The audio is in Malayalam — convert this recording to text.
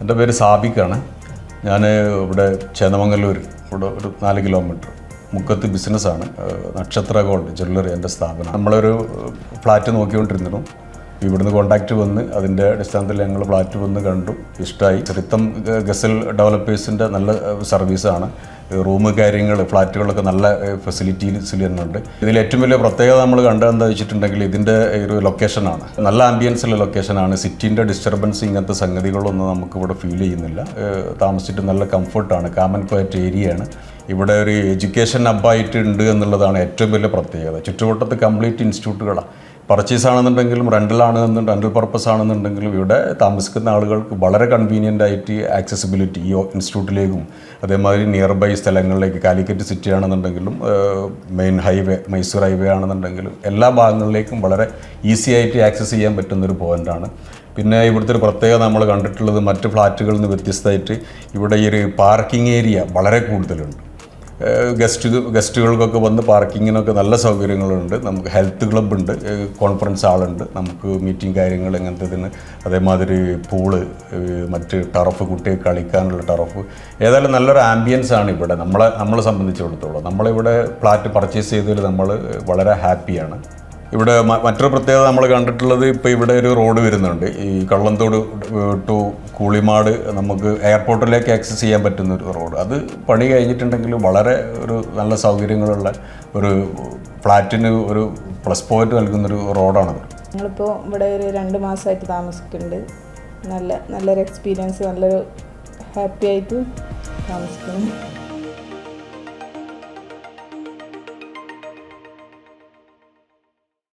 എൻ്റെ പേര് സാബിക്കാണ്. ഞാൻ ഇവിടെ ചേന്നമംഗലൂർ, ഇവിടെ ഒരു 4 കിലോമീറ്റർ മുക്കത്ത് ബിസിനസ്സാണ്. നക്ഷത്ര ഗോൾഡ് ജ്വല്ലറി എൻ്റെ സ്ഥാപനം. നമ്മളൊരു ഫ്ലാറ്റ് നോക്കിക്കൊണ്ടിരുന്നു. ഇവിടുന്ന് കോൺടാക്റ്റ് വന്ന് അതിൻ്റെ അടിസ്ഥാനത്തിൽ ഞങ്ങൾ ഫ്ലാറ്റ് വന്ന് കണ്ടു, ഇഷ്ടമായി. റിത്തം ഗസൽ ഡെവലപ്പേഴ്സിൻ്റെ നല്ല സർവീസാണ്. റൂം കാര്യങ്ങൾ, ഫ്ലാറ്റുകളൊക്കെ നല്ല ഫെസിലിറ്റീസിൽ തന്നെയുണ്ട്. ഇതിൽ ഏറ്റവും വലിയ പ്രത്യേകത നമ്മൾ കണ്ടതെന്താ വെച്ചിട്ടുണ്ടെങ്കിൽ ഇതിൻ്റെ ഒരു ലൊക്കേഷനാണ്. നല്ല ആംബിയൻസുള്ള ലൊക്കേഷനാണ്. സിറ്റീൻ്റെ ഡിസ്റ്റർബൻസ് ഇങ്ങനത്തെ സംഗതികളൊന്നും നമുക്കിവിടെ ഫീൽ ചെയ്യുന്നില്ല. താമസിച്ചിട്ട് നല്ല കംഫർട്ടാണ്. കാം ആൻഡ് ക്വയറ്റ് ഏരിയയാണ്. ഇവിടെ ഒരു എഡ്യൂക്കേഷൻ ഹബ്ബായിട്ട് ഉണ്ട് എന്നുള്ളതാണ് ഏറ്റവും വലിയ പ്രത്യേകത. ചുറ്റുവട്ടത്ത് കംപ്ലീറ്റ് ഇൻസ്റ്റിറ്റ്യൂട്ടുകളാണ്. പർച്ചേസ് ആണെന്നുണ്ടെങ്കിലും റെൻ്റൽ പർപ്പസ് ആണെന്നുണ്ടെങ്കിലും ഇവിടെ താമസിക്കുന്ന ആളുകൾക്ക് വളരെ കൺവീനിയൻ്റ് ആയിട്ട് ആക്സസിബിലിറ്റി ഈ ഇൻസ്റ്റിറ്റ്യൂട്ടിലേക്കും അതേമാതിരി നിയർ ബൈ സ്ഥലങ്ങളിലേക്ക്, കാലിക്കറ്റ് സിറ്റി ആണെന്നുണ്ടെങ്കിലും മെയിൻ ഹൈവേ, മൈസൂർ ഹൈവേ ആണെന്നുണ്ടെങ്കിലും എല്ലാ ഭാഗങ്ങളിലേക്കും വളരെ ഈസി ആയിട്ട് ആക്സസ് ചെയ്യാൻ പറ്റുന്നൊരു പോയിൻ്റാണ്. പിന്നെ ഇവിടുത്തെ ഒരു പ്രത്യേകത നമ്മൾ കണ്ടിട്ടുള്ളത് മറ്റ് ഫ്ലാറ്റുകളിൽ നിന്ന് വ്യത്യസ്തമായിട്ട് ഇവിടെ ഈ ഒരു പാർക്കിംഗ് ഏരിയ വളരെ കൂടുതലുണ്ട്. ഗസ്റ്റുകൾക്കൊക്കെ വന്ന് പാർക്കിങ്ങിനൊക്കെ നല്ല സൗകര്യങ്ങളുണ്ട്. നമുക്ക് ഹെൽത്ത് ക്ലബ്ബുണ്ട്, കോൺഫറൻസ് ഹാളുണ്ട്, നമുക്ക് മീറ്റിംഗ് കാര്യങ്ങൾ ഇങ്ങനത്തെ അതേമാതിരി പൂള്, മറ്റ് ടർഫ്, കുട്ടികൾക്ക് കളിക്കാനുള്ള ടർഫ്. ഏതായാലും നല്ലൊരു ആംബിയൻസ് ആണ് ഇവിടെ നമ്മളെ സംബന്ധിച്ചിടത്തോളം. നമ്മളിവിടെ ഫ്ലാറ്റ് പർച്ചേസ് ചെയ്തതിൽ നമ്മൾ വളരെ ഹാപ്പിയാണ്. ഇവിടെ മറ്റൊരു പ്രത്യേകത നമ്മൾ കണ്ടിട്ടുള്ളത്, ഇപ്പോൾ ഇവിടെ ഒരു റോഡ് വരുന്നുണ്ട്. ഈ കള്ളന്തോട് ടു കൂളിമാട് നമുക്ക് എയർപോർട്ടിലേക്ക് ആക്സസ് ചെയ്യാൻ പറ്റുന്ന ഒരു റോഡ്. അത് പണി കഴിഞ്ഞിട്ടുണ്ടെങ്കിൽ വളരെ ഒരു നല്ല സൗകര്യങ്ങളുള്ള ഒരു ഫ്ലാറ്റിന് ഒരു പ്ലസ് പോയിന്റ് നൽകുന്നൊരു റോഡാണത്. ഞങ്ങളിപ്പോൾ ഇവിടെ ഒരു 2 മാസമായിട്ട് താമസിക്കുന്നുണ്ട്. നല്ലൊരു എക്സ്പീരിയൻസ്, നല്ലൊരു ഹാപ്പി ആയിട്ട് താമസിക്കുന്നു.